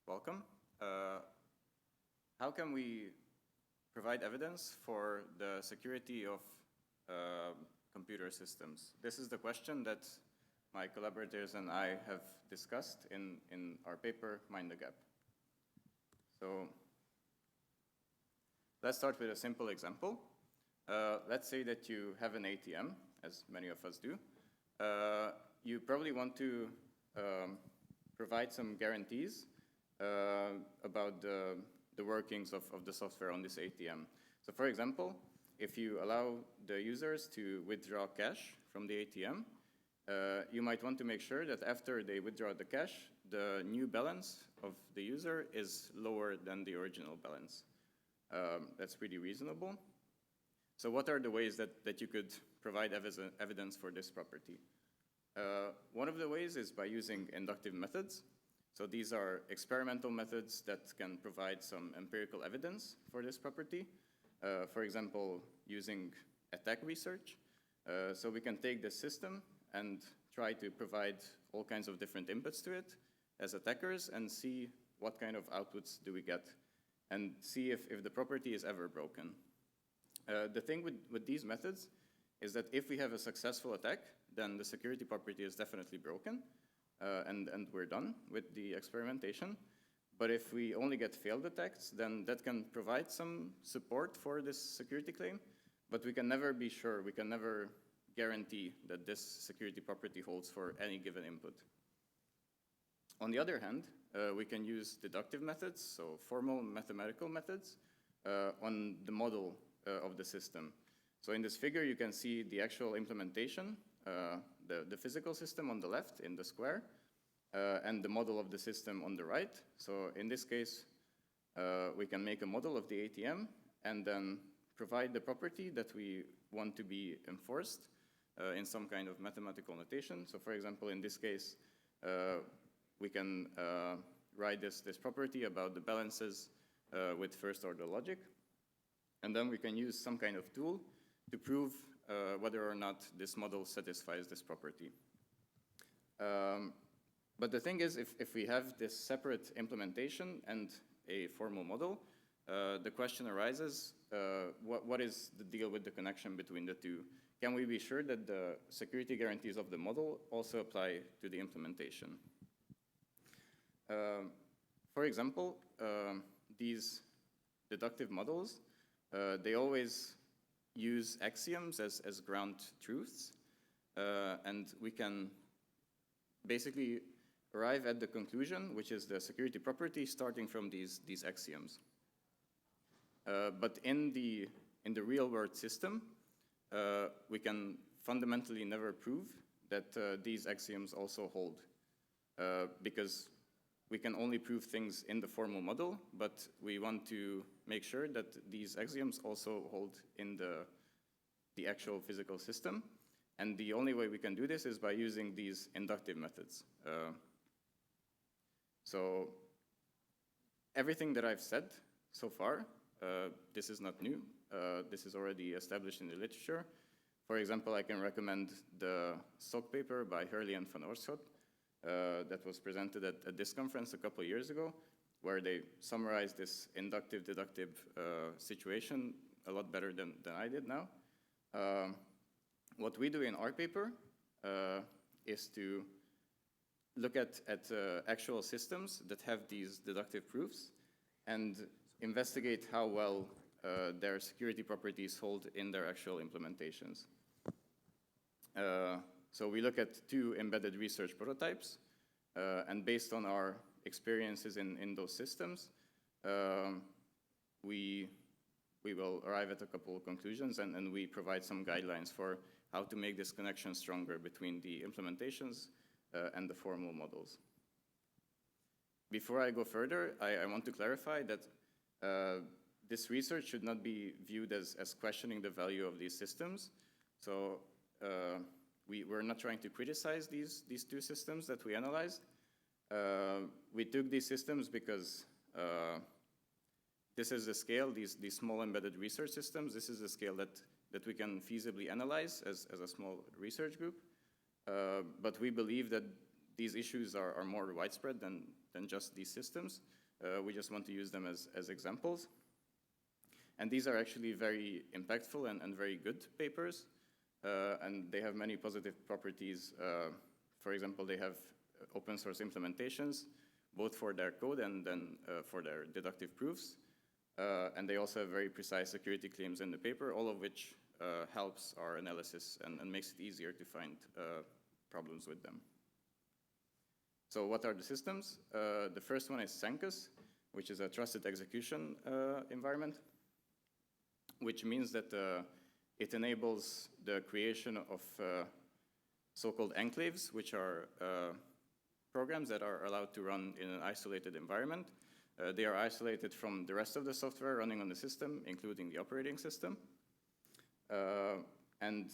Welcome. How can we provide evidence for the security of computer systems? This is the question that my collaborators and I have discussed in our paper, Mind the Gap. So let's start with a simple example. Let's say that you have an ATM, as many of us do. You probably want to provide some guarantees about the workings of the software on this ATM. So for example, if you allow the users to withdraw cash from the ATM, you might want to make sure that after they withdraw the cash, the new balance of the user is lower than the original balance. That's pretty reasonable. So what are the ways that you could provide evidence for this property? One of the ways is by using inductive methods. So these are experimental methods that can provide some empirical evidence for this property. For example, using attack research. So we can take this system and try to provide all kinds of different inputs to it as attackers and see what kind of outputs do we get and see if the property is ever broken. The thing with these methods is that if we have a successful attack, then the security property is definitely broken, and we're done with the experimentation. But if we only get failed attacks, then that can provide some support for this security claim, but we can never be sure, we can never guarantee that this security property holds for any given input. On the other hand, we can use deductive methods, so formal mathematical methods, on the model of the system. So in this figure, you can see the actual implementation, the physical system on the left in the square, and the model of the system on the right. So in this case, we can make a model of the ATM and then provide the property that we want to be enforced in some kind of mathematical notation. So for example, in this case, we can write this property about the balances with first order logic. And then we can use some kind of tool to prove whether or not this model satisfies this property. But the thing is, if we have this separate implementation and a formal model, the question arises, what is the deal with the connection between the two? Can we be sure that the security guarantees of the model also apply to the implementation? For example, these deductive models, they always use axioms as ground truths, and we can basically arrive at the conclusion, which is the security property starting from these axioms. But in the real world system, we can fundamentally never prove that these axioms also hold, because we can only prove things in the formal model, but we want to make sure that these axioms also hold in the actual physical system. And the only way we can do this is by using these inductive methods. So everything that I've said so far, this is not new. This is already established in the literature. For example, I can recommend the SOC paper by Hurley and van Oorschot that was presented at this conference a couple of years ago, where they summarized this inductive-deductive situation a lot better than I did now. What we do in our paper is to look at actual systems that have these deductive proofs and investigate how well their security properties hold in their actual implementations. So we look at two embedded research prototypes, and based on our experiences in those systems, we will arrive at a couple of conclusions, and we provide some guidelines for how to make this connection stronger between the implementations and the formal models. Before I go further, I want to clarify that this research should not be viewed as questioning the value of these systems. So we're not trying to criticize these two systems that we analyzed. We took these systems because this is the scale, these small embedded research systems, this is the scale that we can feasibly analyze as a small research group. But we believe that these issues are more widespread than just these systems. We just want to use them as examples. And these are actually very impactful and very good papers. And they have many positive properties. For example, they have open source implementations, both for their code and then for their deductive proofs. And they also have very precise security claims in the paper, all of which helps our analysis and makes it easier to find problems with them. So what are the systems? The first one is Sancus, which is a trusted execution environment, which means that it enables the creation of so-called enclaves, which are programs that are allowed to run in an isolated environment. They are isolated from the rest of the software running on the system, including the operating system. And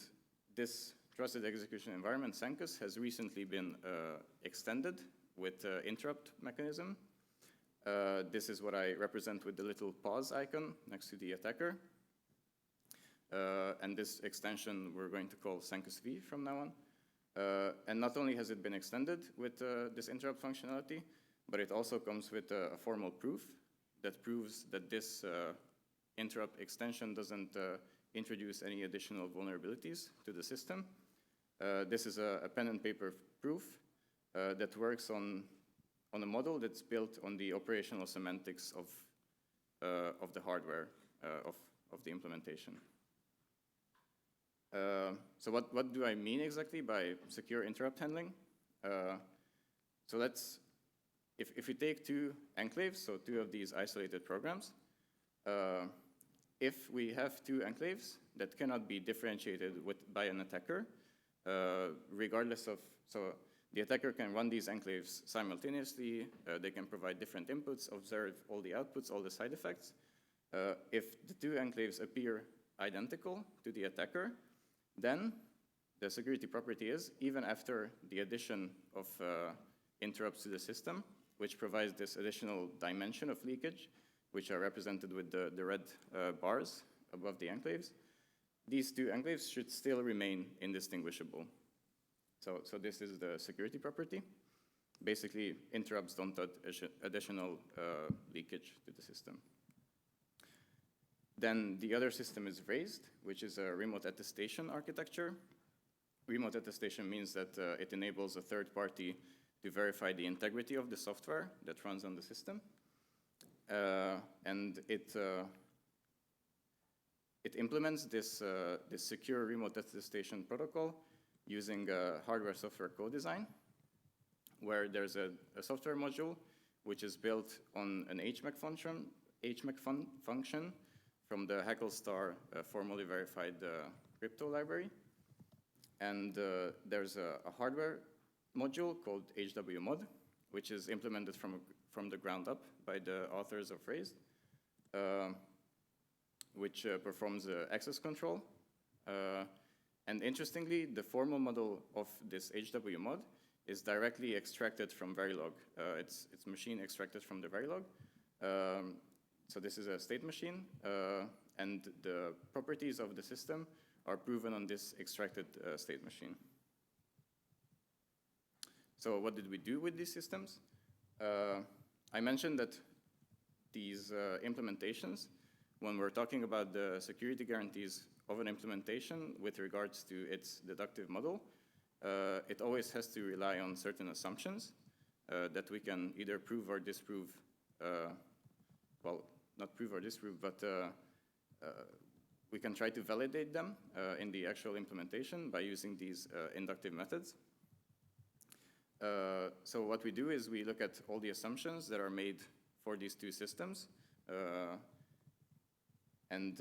this trusted execution environment, Sancus, has recently been extended with interrupt mechanism. This is what I represent with the little pause icon next to the attacker. And this extension we're going to call Sancus V from now on. And not only has it been extended with this interrupt functionality, but it also comes with a formal proof that proves that this interrupt extension doesn't introduce any additional vulnerabilities to the system. This is a pen and paper proof that works on a model that's built on the operational semantics of the hardware of the implementation. So what do I mean exactly by secure interrupt handling? So let's, if we take two enclaves, so two of these isolated programs, if we have two enclaves that cannot be differentiated by an attacker, regardless of, so the attacker can run these enclaves simultaneously, they can provide different inputs, observe all the outputs, all the side effects. If the two enclaves appear identical to the attacker, then the security property is, even after the addition of interrupts to the system, which provides this additional dimension of leakage, which are represented with the red bars above the enclaves, these two enclaves should still remain indistinguishable. So this is the security property. Basically, interrupts don't add additional leakage to the system. Then the other system is raised, which is a remote attestation architecture. Remote attestation means that it enables a third party to verify the integrity of the software that runs on the system. And it implements this secure remote attestation protocol using hardware-software co-design, where there's a software module which is built on an HMAC function from the Hacklestar formally verified crypto library. And there's a hardware module called HWMod, which is implemented from the ground up by the authors of Raised, which performs access control. And interestingly, the formal model of this HWMod is directly extracted from Verilog. It's machine extracted from the Verilog. So this is a state machine, and the properties of the system are proven on this extracted state machine. So what did we do with these systems? I mentioned that these implementations, when we're talking about the security guarantees of an implementation with regards to its deductive model, it always has to rely on certain assumptions that we can either prove or disprove, well, not prove or disprove, but we can try to validate them in the actual implementation by using these inductive methods. So what we do is we look at all the assumptions that are made for these two systems, and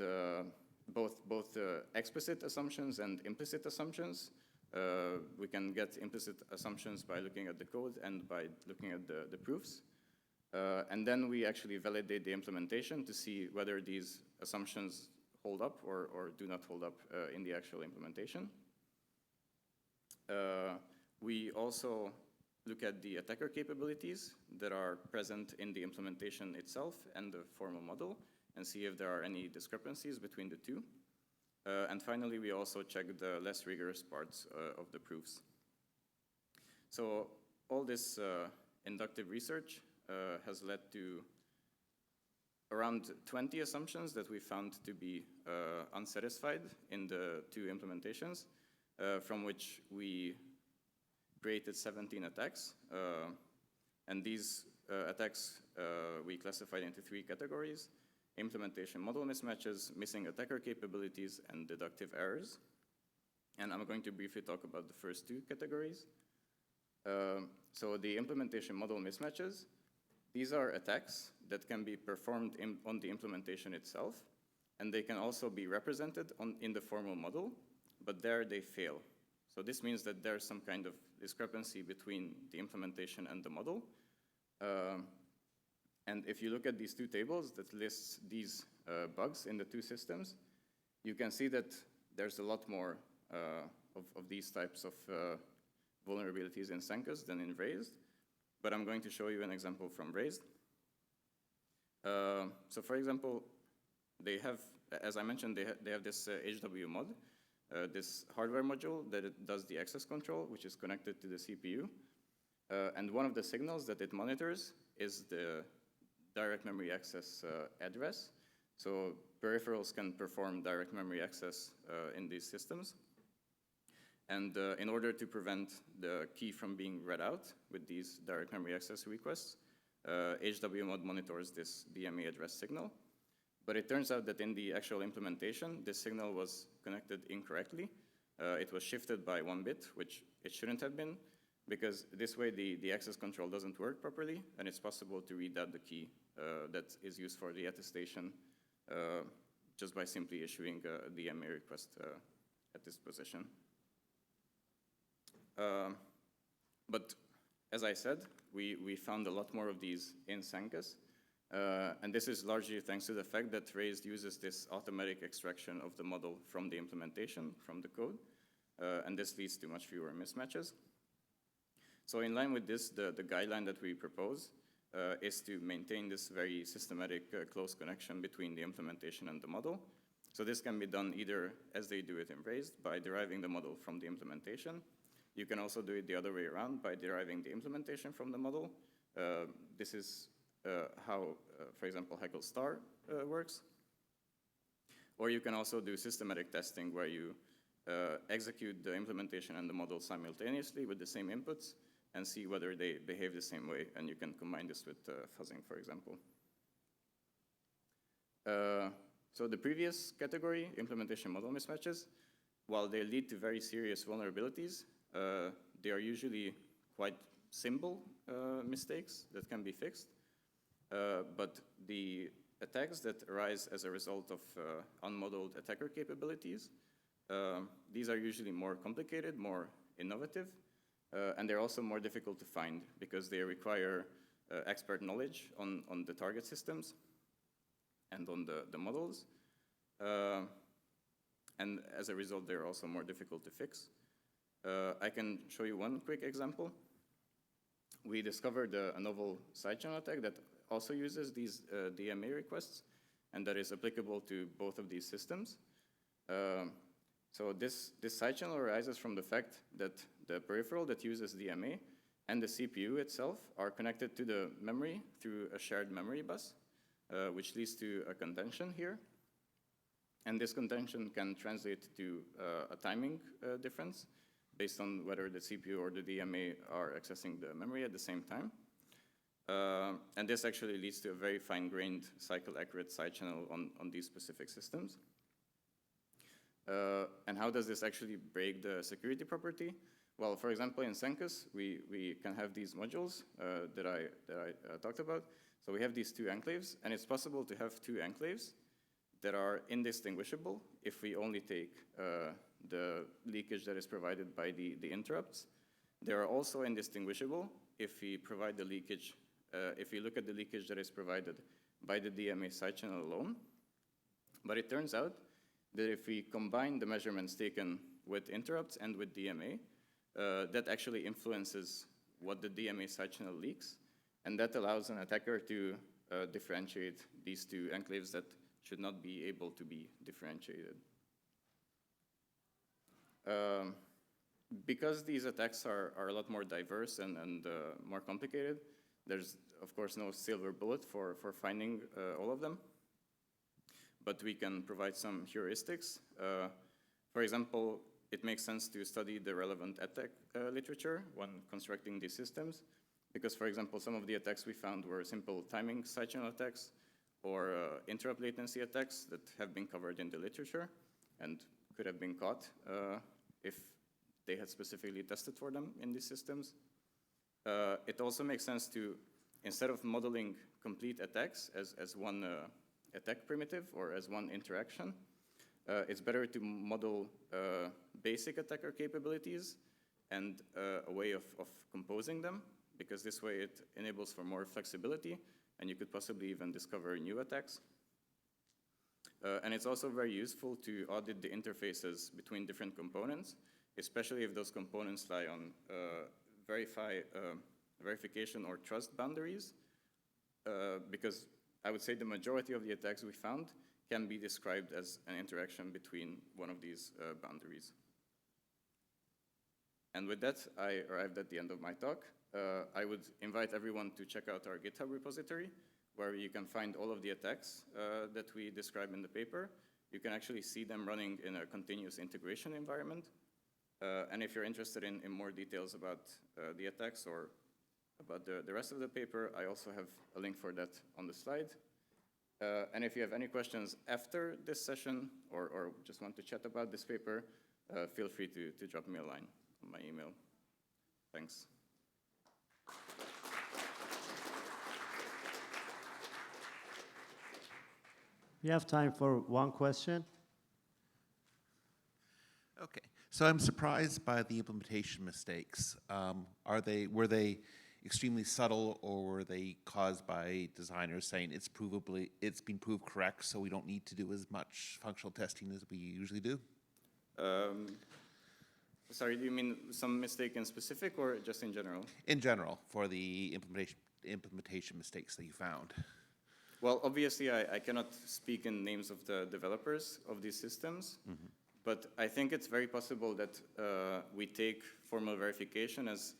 both explicit assumptions and implicit assumptions. We can get implicit assumptions by looking at the code and by looking at the proofs. And then we actually validate the implementation to see whether these assumptions hold up or do not hold up in the actual implementation. We also look at the attacker capabilities that are present in the implementation itself and the formal model and see if there are any discrepancies between the two. And finally, we also check the less rigorous parts of the proofs. So all this inductive research has led to around 20 assumptions that we found to be unsatisfied in the two implementations, from which we created 17 attacks. And these attacks we classified into 3 categories: implementation model mismatches, missing attacker capabilities, and deductive errors. And I'm going to briefly talk about the first 2 categories. So the implementation model mismatches, these are attacks that can be performed on the implementation itself, and they can also be represented in the formal model, but there they fail. So this means that there's some kind of discrepancy between the implementation and the model. And if you look at these 2 tables that lists these bugs in the 2 systems, you can see that there's a lot more of these types of vulnerabilities in Senkus than in Raised. But I'm going to show you an example from Raised. So for example, they have, as I mentioned, they have this HW mod, this hardware module that it does the access control, which is connected to the CPU. And one of the signals that it monitors is the direct memory access address. So peripherals can perform direct memory access in these systems. And in order to prevent the key from being read out with these direct memory access requests, HWMod monitors this DMA address signal. But it turns out that in the actual implementation, this signal was connected incorrectly. It was shifted by 1 bit, which it shouldn't have been, because this way the access control doesn't work properly, and it's possible to read out the key that is used for the attestation just by simply issuing a DMA request at this position. But as I said, we found a lot more of these in Senkus. And this is largely thanks to the fact that Raised uses this automatic extraction of the model from the implementation, from the code. And this leads to much fewer mismatches. So in line with this, the guideline that we propose is to maintain this very systematic close connection between the implementation and the model. So this can be done either as they do it in Raised, by deriving the model from the implementation. You can also do it the other way around by deriving the implementation from the model. This is how, for example, Heckle star works. Or you can also do systematic testing where you execute the implementation and the model simultaneously with the same inputs and see whether they behave the same way. And you can combine this with fuzzing, for example. So the previous category, implementation model mismatches, while they lead to very serious vulnerabilities, they are usually quite simple mistakes that can be fixed. But the attacks that arise as a result of unmodeled attacker capabilities, these are usually more complicated, more innovative, and they're also more difficult to find because they require expert knowledge on the target systems and on the models. And as a result, they're also more difficult to fix. I can show you one quick example. We discovered a novel sidechannel attack that also uses these DMA requests, and that is applicable to both of these systems. So this sidechannel arises from the fact that the peripheral that uses DMA and the CPU itself are connected to the memory through a shared memory bus, which leads to a contention here. And this contention can translate to a timing difference based on whether the CPU or the DMA are accessing the memory at the same time. And this actually leads to a very fine-grained, cycle-accurate sidechannel on these specific systems. And how does this actually break the security property? Well, for example, in Senkus, we can have these modules that I talked about. So we have these 2 enclaves, and it's possible to have 2 enclaves that are indistinguishable if we only take the leakage that is provided by the interrupts. They are also indistinguishable if we provide the leakage, if we look at the leakage that is provided by the DMA sidechannel alone. But it turns out that if we combine the measurements taken with interrupts and with DMA, that actually influences what the DMA sidechannel leaks, and that allows an attacker to differentiate these 2 enclaves that should not be able to be differentiated. because these attacks are a lot more diverse and more complicated, there's, of course, no silver bullet for finding all of them. But we can provide some heuristics. For example, it makes sense to study the relevant attack literature when constructing these systems. Because, for example, some of the attacks we found were simple timing side-channel attacks or interrupt latency attacks that have been covered in the literature and could have been caught if they had specifically tested for them in these systems. It also makes sense to, instead of modeling complete attacks as one attack primitive or as one interaction, it's better to model basic attacker capabilities and a way of composing them, because this way it enables for more flexibility, and you could possibly even discover new attacks. And it's also very useful to audit the interfaces between different components, especially if those components lie on verification or trust boundaries, because I would say the majority of the attacks we found can be described as an interaction between one of these boundaries. And with that, I arrived at the end of my talk. I would invite everyone to check out our GitHub repository, where you can find all of the attacks that we describe in the paper. You can actually see them running in a continuous integration environment. And if you're interested in more details about the attacks or about the rest of the paper, I also have a link for that on the slide. And if you have any questions after this session or just want to chat about this paper, feel free to drop me a line on my email. Thanks. We have time for one question. Okay, so I'm surprised by the implementation mistakes. Were they extremely subtle, or were they caused by designers saying it's been proved correct, so we don't need to do as much functional testing as we usually do? Sorry, do you mean some mistake in specific or just in general? In general, for the implementation mistakes that you found. Well, obviously, I cannot speak in names of the developers of these systems, but I think it's very possible that we take formal verification as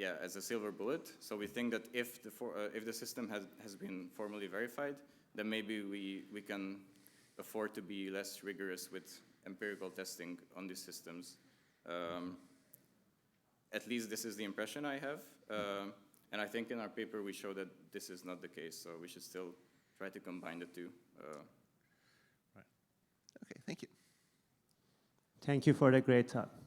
a silver bullet. So we think that if the system has been formally verified, then maybe we can afford to be less rigorous with empirical testing on these systems. At least this is the impression I have. And I think in our paper we show that this is not the case, so we should still try to combine the two. Right. Okay, thank you. Thank you for the great talk.